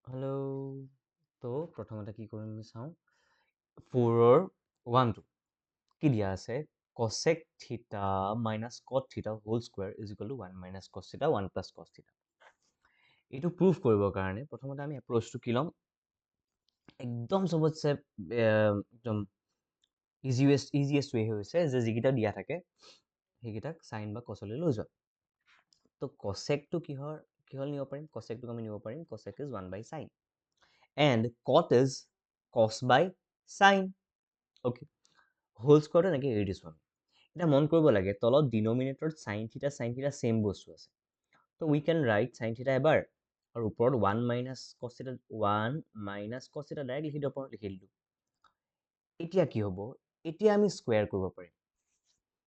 Hello' তো প্ৰথমতে কি কৰিম আমি চাওঁ 4ৰ 1টো কি দিয়া আছে cosec theta minus cot theta whole square is equal to 1 minus cos theta 1 plus cos থিটা। এইটো প্ৰুভ কৰিবৰ কাৰণে প্ৰথমতে আমি এপ্ৰ'চটো কি ল'ম একদম চবতছে একদম ইজিয়েষ্ট ৱে হৈছে যে যিকেইটা দিয়া থাকে সেইকেইটাক চাইন বা কচলৈ লৈ যোৱা। তো কচেকটো কিহৰ নিব পাৰিম কচেকটোক আমি নিব পাৰিম cosec is 1 by sine and cot is cos by sine. Okay whole স্কোৱাৰটো এনেকৈ এৰি দিছোঁ আমি। এতিয়া মন কৰিব লাগে তলত ডিনমিনেটৰত চাইন থিটা ছেইম বস্তু আছে। তো উই কেন ৰাইট চাইন থিটা এবাৰ আৰু ওপৰত 1 minus cos theta 1 minus cos থিটা ডাইৰেক্ট লিখি দিওঁ লিখি দিলোঁ। এতিয়া কি হ'ব এতিয়া আমি স্কুৱেৰ কৰিব পাৰিম।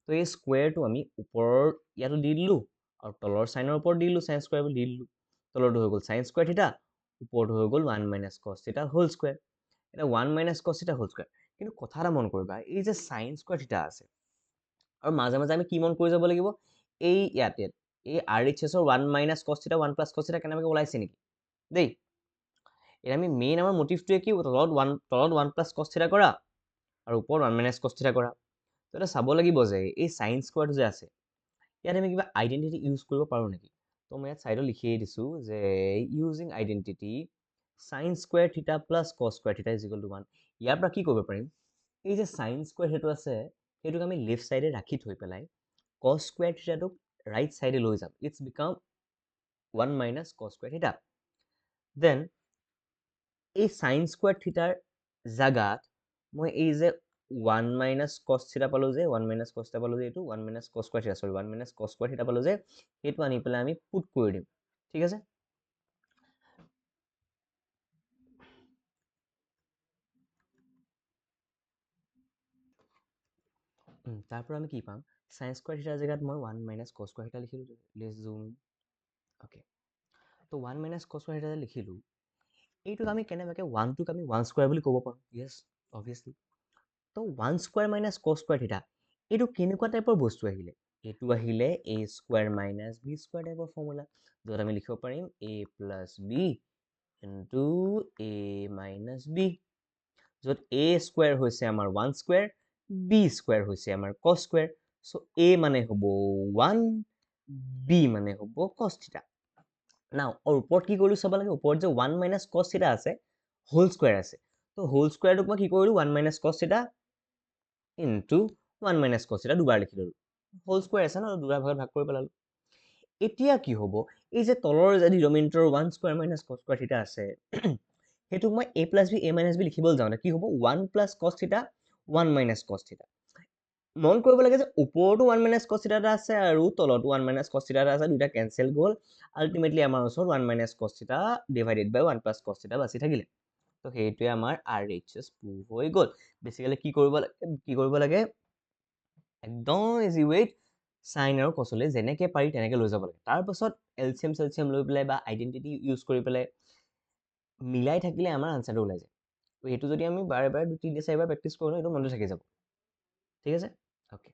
তো এই স্কুৱেৰটো আমি ওপৰৰ ইয়াতো দি দিলোঁ আৰু তলৰ চাইনৰ ওপৰত দি দিলোঁ চাইন স্কুৱেৰ বুলি দি দিলোঁ। তলৰটো হৈ গ'ল চাইন স্কুৱেৰ থিটা ওপৰটো হৈ গ'ল 1 মাইনাছ cos থিটা হোল স্কুৱেৰ। এতিয়া 1 মাইনাছ cos থিটা হোল স্কুৱেৰ। কিন্তু কথা এটা মন কৰিবা এই যে চাইন স্কুৱেৰ থিটা আছে আৰু মাজে মাজে আমি কি মন কৰি যাব লাগিব এই ইয়াতে এই RHSৰ 1 minus cos theta 1 plus cos থিটা কেনেবাকৈ ওলাইছে নেকি দেই। এতিয়া আমি মেইন আমাৰ মটিভটোৱে কি তলত 1 প্লাছ cos থিটা কৰা আৰু ওপৰত 1 মাইনাছ cos থিটা কৰা। তো এটা চাব লাগিব যে এই চাইন স্কুৱাৰটো যে আছে ইয়াত আমি কিবা আইডেণ্টিটি ইউজ কৰিব পাৰোঁ নেকি। তো মই ইয়াত ছাইডত লিখিয়ে দিছোঁ যে ইউজিং আইডেণ্টিটি চাইন স্কুৱেৰ থিটা প্লাছ cos স্কুৱেৰ থিটা ইজ ইকুৱেল টু 1। ইয়াৰ পৰা কি কৰিব পাৰিম এই যে চাইন স্কুৱেৰ সেইটো আছে সেইটোক আমি লেফ্ট ছাইডে ৰাখি থৈ পেলাই cos স্কুৱেৰ থিটাটোক ৰাইট ছাইডে লৈ যাম। It's become 1 minus cos square theta. Then এই চাইন স্কুৱেৰ থিটাৰ জাগাত মই এই যে 1 মাইনাছ cos থিটা পালোঁ যে 1 মাইনাছ cos থিটা পালোঁ যে এইটো 1 মাইনাছ cos স্কুৱেৰ থিটা 1 মাইনাছ cos স্কুৱেৰ থিটা পালোঁ যে সেইটো আনি পেলাই আমি পুট কৰি দিম। ঠিক আছে তাৰ পৰা আমি কি পাম চাইন স্কুৱেৰ থিটাৰ জেগাত মই 1 মাইনাছ cos স্কুৱেৰ থিটা লিখিলোঁ লেটছ জুম। অ'কে তো 1 মাইনাছ cos স্কুৱেৰ থিটা লিখিলোঁ এইটোক আমি কেনেবাকৈ 1টোক আমি 1 স্কুৱেৰ বুলি ক'ব পাৰোঁ। য়েছ অবভিয়াছলি। তো 1 স্কুৱেৰ মাইনাছ cos স্কুৱেৰ থিটা এইটো কেনেকুৱা টাইপৰ বস্তু আহিলে এইটো আহিলে a square minus b square টাইপৰ ফৰ্মুলা য'ত আমি লিখিব পাৰিম a plus b into a minus b য'ত a স্কুৱেৰ হৈছে আমাৰ 1 স্কুৱেৰ b স্কুৱেৰ হৈছে আমাৰ cos স্কুৱেৰ। চ' a মানে হ'ব 1 b মানে হ'ব cos থিটা। নাও আৰু ওপৰত কি কৰিলোঁ চাব লাগে ওপৰত যে 1 মাইনাছ cos থিটা আছে হোল স্কুৱেৰ আছে। তো হোল স্কুৱেৰটোক মই কি কৰিলোঁ 1 মাইনাছ cos থিটা ইনটু 1 মাইনাছ cos থিটা দুবাৰ লিখি ল'লোঁ। হোল স্কুৱেৰ আছে ন দুটা ভাগত ভাগ কৰি পেলালোঁ। এতিয়া কি হ'ব এই যে তলৰ যে denominator 1 square minus cos square থিটা আছে সেইটোক মই a plus b a minus b লিখিবলৈ যাওঁতে কি হ'ব 1 plus cos theta 1 minus cos থিটা। মন কৰিব লাগে যে ওপৰতো 1 মাইনাছ cos থিটা এটা আছে আৰু তলতো 1 মাইনাছ cos থিটা এটা আছে দুটা কেনচেল গ'ল আল্টিমেটলি আমাৰ ওচৰত 1 মাইনাছ cos থিটা ডিভাইডেড বাই 1 প্লাছ cos থিটা বাচি থাকিলে। তো সেইটোৱে আমাৰ RHS প্ৰুভ হৈ গ'ল। বেচিকেলি কি কৰিব লাগে একদম ইজি ৱেত চাইন আৰু কচলৈ যেনেকৈ পাৰি তেনেকৈ লৈ যাব লাগে। তাৰপাছত এলচিএম লৈ পেলাই বা আইডেণ্টিটি ইউজ কৰি পেলাই মিলাই থাকিলে আমাৰ আনচাৰটো ওলাই যায়। তো এইটো যদি আমি বাৰে বাৰে 2 3 4 বাৰ প্ৰেক্টিছ কৰোঁ এইটো মনটো থাকি যাব। ঠিক আছে অ'কে।